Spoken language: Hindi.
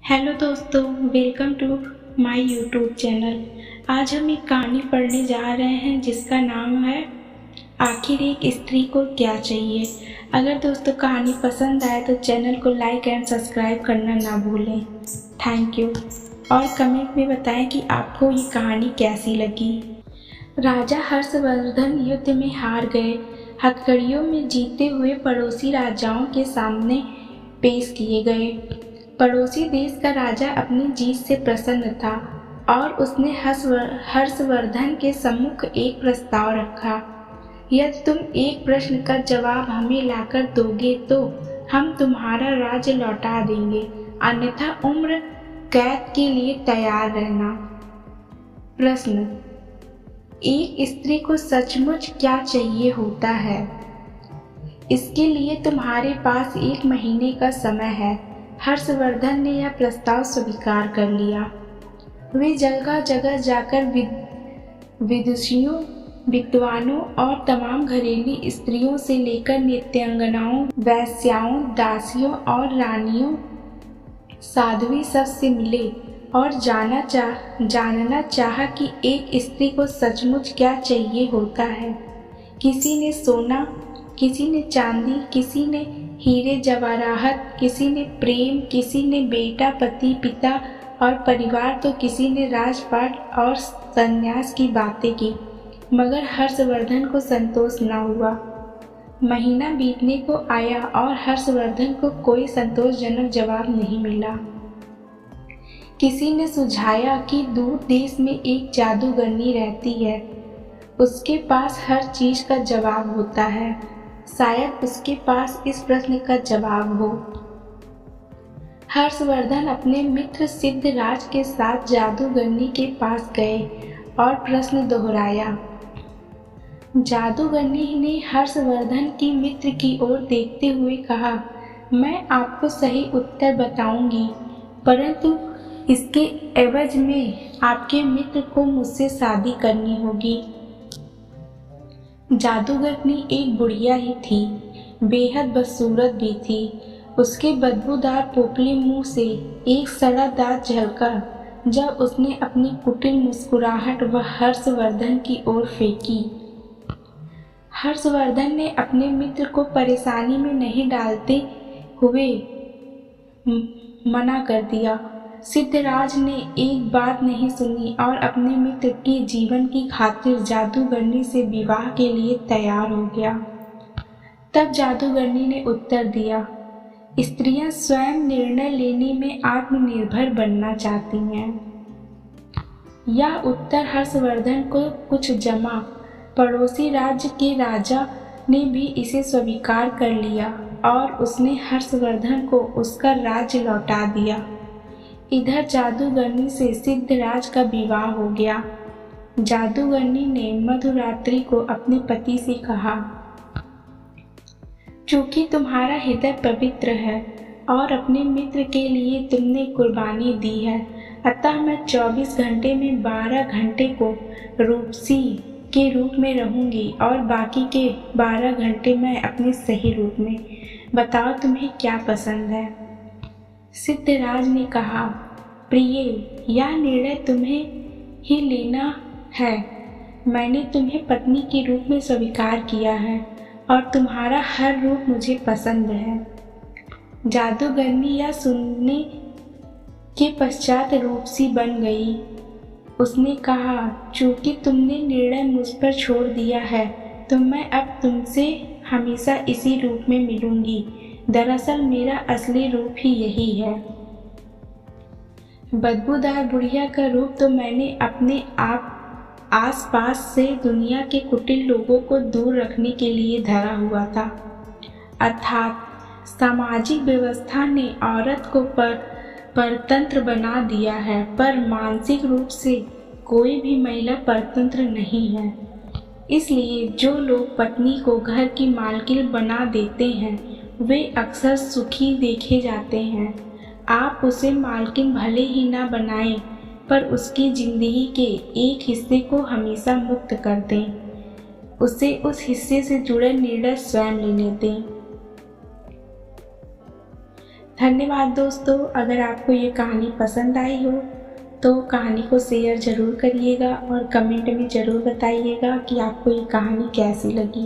हेलो दोस्तों, welcome to my YouTube channel. आज हम एक कहानी पढ़ने जा रहे हैं जिसका नाम है आखिर एक स्त्री को क्या चाहिए। अगर दोस्तों कहानी पसंद आए तो चैनल को लाइक एंड सब्सक्राइब करना ना भूलें। Thank you. और कमेंट में बताएं कि आपको ये कहानी कैसी लगी। राजा हर्षवर्धन युद्ध में हार गए। हथकड़ियों में जीते हुए पड़ोसी राजाओं के सामने पेश किए गए। पड़ोसी देश का राजा अपनी जीत से प्रसन्न था और उसने हर्षवर्धन के सम्मुख एक प्रस्ताव रखा। यदि तुम एक प्रश्न का जवाब हमें लाकर दोगे तो हम तुम्हारा राज्य लौटा देंगे, अन्यथा उम्र कैद के लिए तैयार रहना। प्रश्न: एक स्त्री को सचमुच क्या चाहिए होता है? इसके लिए तुम्हारे पास 1 महीने का समय है। हर्षवर्धन ने यह प्रस्ताव स्वीकार कर लिया। वे जगह जगह जाकर विदुषियों, विद्वानों और तमाम घरेलू स्त्रियों से लेकर नित्यांगनाओं, वेश्याओं, दासियों और रानियों, साध्वी सब से मिले और जानना चाहा कि एक स्त्री को सचमुच क्या चाहिए होता है। किसी ने सोना, किसी ने चांदी, किसी ने हीरे जवाहरात, किसी ने प्रेम, किसी ने बेटा, पति, पिता और परिवार, तो किसी ने राजपाट और संन्यास की बातें की, मगर हर्षवर्धन को संतोष न हुआ। महीना बीतने को आया और हर्षवर्धन को कोई संतोषजनक जवाब नहीं मिला। किसी ने सुझाया कि दूर देश में एक जादूगरनी रहती है, उसके पास हर चीज का जवाब होता है, शायद उसके पास इस प्रश्न का जवाब हो। हर्षवर्धन अपने मित्र सिद्धराज के साथ जादूगरनी के पास गए और प्रश्न दोहराया। जादूगरनी ने हर्षवर्धन की मित्र की ओर देखते हुए कहा, मैं आपको सही उत्तर बताऊंगी, परंतु इसके एवज में आपके मित्र को मुझसे शादी करनी होगी। जादूगरनी एक बुढ़िया ही थी, बेहद बदसूरत भी थी। उसके बदबूदार पोपले मुंह से एक सड़ा दांत झलका जब उसने अपनी कुटिल मुस्कुराहट वह हर्षवर्धन की ओर फेंकी। हर्षवर्धन ने अपने मित्र को परेशानी में नहीं डालते हुए मना कर दिया। सिद्धराज ने एक बात नहीं सुनी और अपने मित्र के जीवन की खातिर जादूगरनी से विवाह के लिए तैयार हो गया। तब जादूगरनी ने उत्तर दिया, स्त्रियां स्वयं निर्णय लेने में आत्मनिर्भर बनना चाहती हैं। यह उत्तर हर्षवर्धन को कुछ जमा। पड़ोसी राज्य के राजा ने भी इसे स्वीकार कर लिया और उसने हर्षवर्धन को उसका राज्य लौटा दिया। इधर जादूगरनी से सिद्धराज का विवाह हो गया। जादूगरनी ने मधुरात्रि को अपने पति से कहा, चूंकि तुम्हारा हृदय पवित्र है और अपने मित्र के लिए तुमने कुर्बानी दी है, अतः मैं 24 घंटे में 12 घंटे को रूपसी के रूप में रहूंगी और बाकी के 12 घंटे मैं अपने सही रूप में। बताओ तुम्हें क्या पसंद है? सिद्धराज ने कहा, प्रिय, यह निर्णय तुम्हें ही लेना है। मैंने तुम्हें पत्नी के रूप में स्वीकार किया है और तुम्हारा हर रूप मुझे पसंद है। जादूगरनी यह सुनने के पश्चात रूपसी बन गई। उसने कहा, चूंकि तुमने निर्णय मुझ पर छोड़ दिया है तो मैं अब तुमसे हमेशा इसी रूप में मिलूंगी। दरअसल मेरा असली रूप ही यही है। बदबूदार बुढ़िया का रूप तो मैंने अपने आसपास से दुनिया के कुटिल लोगों को दूर रखने के लिए धरा हुआ था। अर्थात सामाजिक व्यवस्था ने औरत को परतंत्र बना दिया है, पर मानसिक रूप से कोई भी महिला परतंत्र नहीं है। इसलिए जो लोग पत्नी को घर की मालकिन बना देते हैं वे अक्सर सुखी देखे जाते हैं। आप उसे मालकिन भले ही ना बनाएं, पर उसकी जिंदगी के एक हिस्से को हमेशा मुक्त कर दें। उसे उस हिस्से से जुड़े निर्णय स्वयं लेने दें। धन्यवाद दोस्तों। अगर आपको ये कहानी पसंद आई हो तो कहानी को शेयर ज़रूर करिएगा और कमेंट में ज़रूर बताइएगा कि आपको ये कहानी कैसी लगी।